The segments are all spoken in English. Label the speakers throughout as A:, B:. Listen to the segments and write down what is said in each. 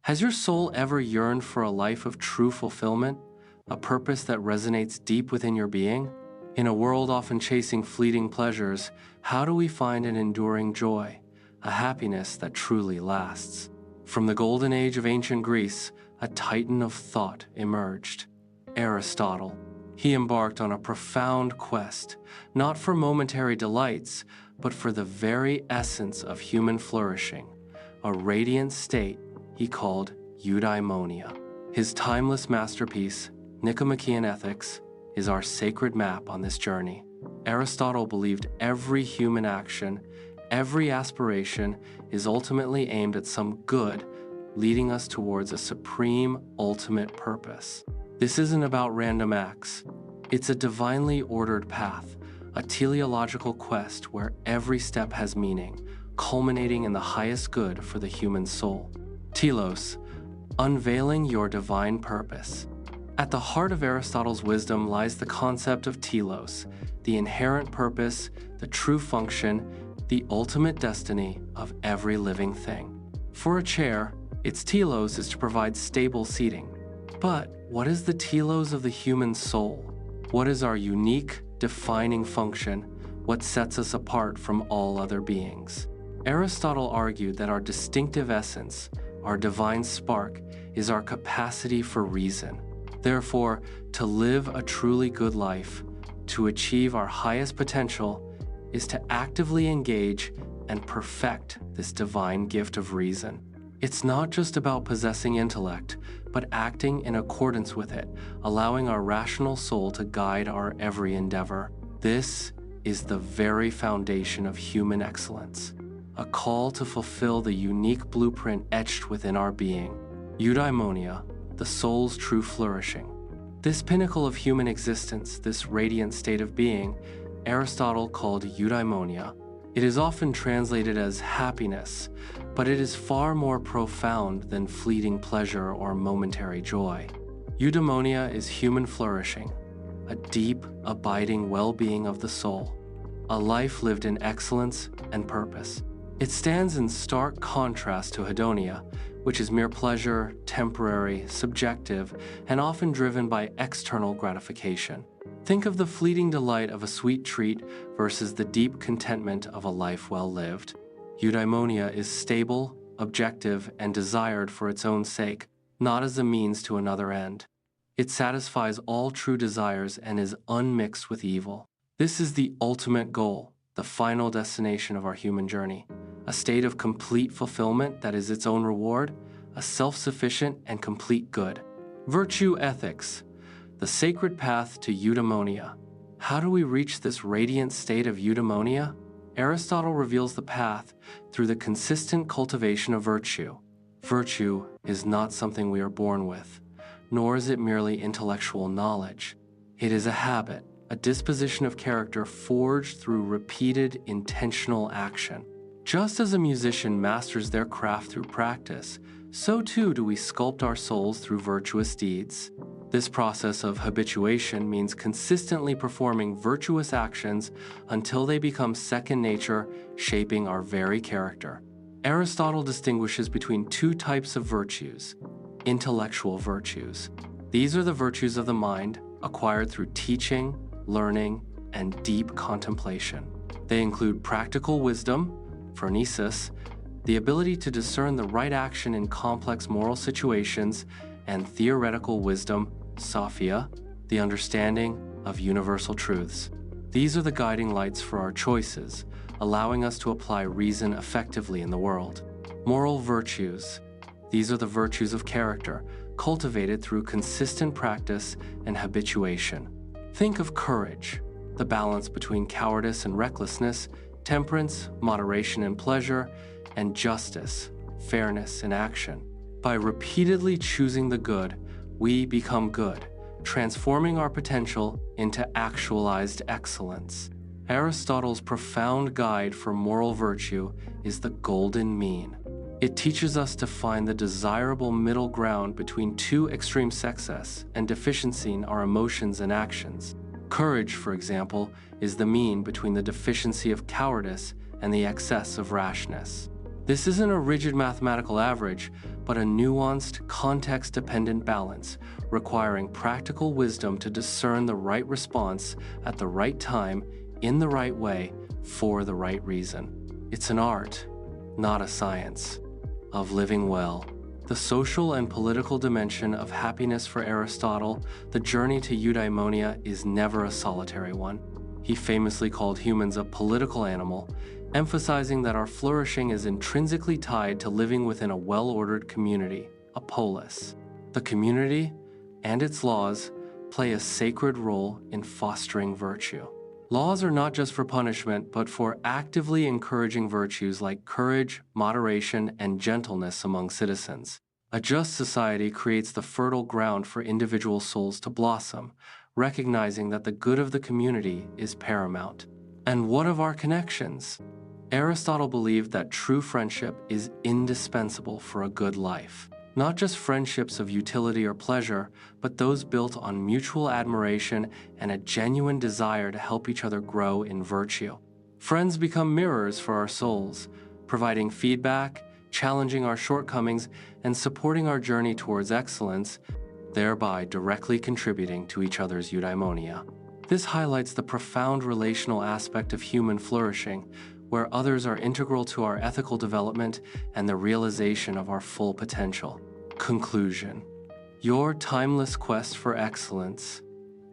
A: Has your soul ever yearned for a life of true fulfillment, a purpose that resonates deep within your being? In a world often chasing fleeting pleasures, how do we find an enduring joy, a happiness that truly lasts? From the golden age of ancient Greece, a titan of thought emerged, Aristotle. He embarked on a profound quest, not for momentary delights, but for the very essence of human flourishing, a radiant state he called Eudaimonia. His timeless masterpiece, Nicomachean Ethics, is our sacred map on this journey. Aristotle believed every human action, every aspiration is ultimately aimed at some good, leading us towards a supreme, ultimate purpose. This isn't about random acts. It's a divinely ordered path, a teleological quest where every step has meaning, culminating in the highest good for the human soul. Telos, unveiling your divine purpose. At the heart of Aristotle's wisdom lies the concept of telos, the inherent purpose, the true function, the ultimate destiny of every living thing. For a chair, its telos is to provide stable seating. But what is the telos of the human soul? What is our unique, defining function? What sets us apart from all other beings? Aristotle argued that our distinctive essence, our divine spark, is our capacity for reason. Therefore, to live a truly good life, to achieve our highest potential, is to actively engage and perfect this divine gift of reason. It's not just about possessing intellect, but acting in accordance with it, allowing our rational soul to guide our every endeavor. This is the very foundation of human excellence, a call to fulfill the unique blueprint etched within our being. Eudaimonia, the soul's true flourishing. This pinnacle of human existence, this radiant state of being, Aristotle called eudaimonia. It is often translated as happiness, but it is far more profound than fleeting pleasure or momentary joy. Eudaimonia is human flourishing, a deep, abiding well-being of the soul, a life lived in excellence and purpose. It stands in stark contrast to hedonia, which is mere pleasure, temporary, subjective, and often driven by external gratification. Think of the fleeting delight of a sweet treat versus the deep contentment of a life well lived. Eudaimonia is stable, objective, and desired for its own sake, not as a means to another end. It satisfies all true desires and is unmixed with evil. This is the ultimate goal, the final destination of our human journey, a state of complete fulfillment that is its own reward, a self-sufficient and complete good. Virtue ethics, the sacred path to eudaimonia. How do we reach this radiant state of eudaimonia? Aristotle reveals the path through the consistent cultivation of virtue. Virtue is not something we are born with, nor is it merely intellectual knowledge. It is a habit, a disposition of character forged through repeated, intentional action. Just as a musician masters their craft through practice, so too do we sculpt our souls through virtuous deeds. This process of habituation means consistently performing virtuous actions until they become second nature, shaping our very character. Aristotle distinguishes between two types of virtues: intellectual virtues. These are the virtues of the mind, acquired through teaching, learning, and deep contemplation. They include practical wisdom, phronesis, the ability to discern the right action in complex moral situations, and theoretical wisdom, sophia, the understanding of universal truths. These are the guiding lights for our choices, allowing us to apply reason effectively in the world. Moral virtues. These are the virtues of character, cultivated through consistent practice and habituation. Think of courage, the balance between cowardice and recklessness, temperance, moderation and pleasure, and justice, fairness in action. By repeatedly choosing the good, we become good, transforming our potential into actualized excellence. Aristotle's profound guide for moral virtue is the golden mean. It teaches us to find the desirable middle ground between two extreme success and deficiency in our emotions and actions. Courage, for example, is the mean between the deficiency of cowardice and the excess of rashness. This isn't a rigid mathematical average, but a nuanced, context-dependent balance, requiring practical wisdom to discern the right response at the right time, in the right way, for the right reason. It's an art, not a science, of living well. The social and political dimension of happiness for Aristotle, the journey to eudaimonia, is never a solitary one. He famously called humans a political animal, emphasizing that our flourishing is intrinsically tied to living within a well-ordered community, a polis. The community and its laws play a sacred role in fostering virtue. Laws are not just for punishment, but for actively encouraging virtues like courage, moderation, and gentleness among citizens. A just society creates the fertile ground for individual souls to blossom, recognizing that the good of the community is paramount. And what of our connections? Aristotle believed that true friendship is indispensable for a good life. Not just friendships of utility or pleasure, but those built on mutual admiration and a genuine desire to help each other grow in virtue. Friends become mirrors for our souls, providing feedback, challenging our shortcomings, and supporting our journey towards excellence, thereby directly contributing to each other's eudaimonia. This highlights the profound relational aspect of human flourishing, where others are integral to our ethical development and the realization of our full potential. Conclusion. Your timeless quest for excellence.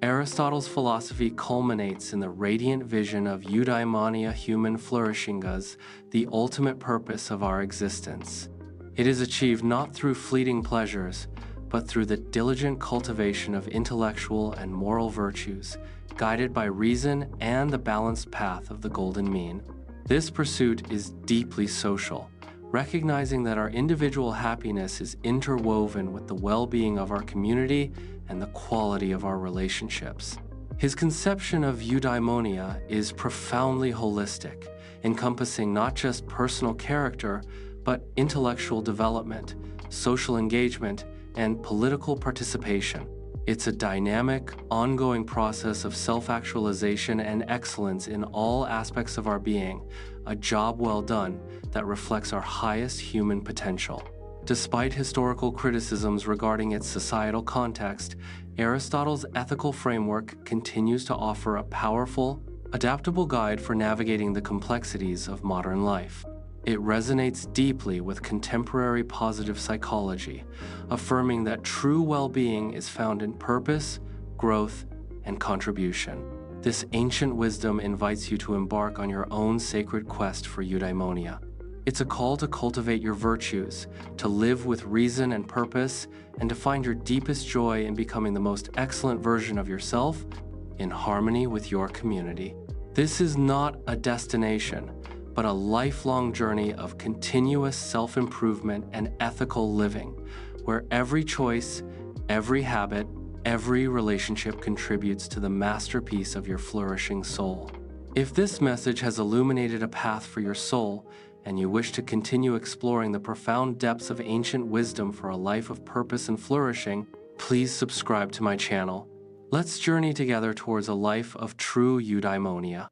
A: Aristotle's philosophy culminates in the radiant vision of eudaimonia human flourishing as the ultimate purpose of our existence. It is achieved not through fleeting pleasures, but through the diligent cultivation of intellectual and moral virtues, guided by reason and the balanced path of the golden mean. This pursuit is deeply social, recognizing that our individual happiness is interwoven with the well-being of our community and the quality of our relationships. His conception of eudaimonia is profoundly holistic, encompassing not just personal character, but intellectual development, social engagement, and political participation. It's a dynamic, ongoing process of self-actualization and excellence in all aspects of our being, a job well done that reflects our highest human potential. Despite historical criticisms regarding its societal context, Aristotle's ethical framework continues to offer a powerful, adaptable guide for navigating the complexities of modern life. It resonates deeply with contemporary positive psychology, affirming that true well-being is found in purpose, growth, and contribution. This ancient wisdom invites you to embark on your own sacred quest for eudaimonia. It's a call to cultivate your virtues, to live with reason and purpose, and to find your deepest joy in becoming the most excellent version of yourself in harmony with your community. This is not a destination, but a lifelong journey of continuous self-improvement and ethical living, where every choice, every habit, every relationship contributes to the masterpiece of your flourishing soul. If this message has illuminated a path for your soul, and you wish to continue exploring the profound depths of ancient wisdom for a life of purpose and flourishing, please subscribe to my channel. Let's journey together towards a life of true eudaimonia.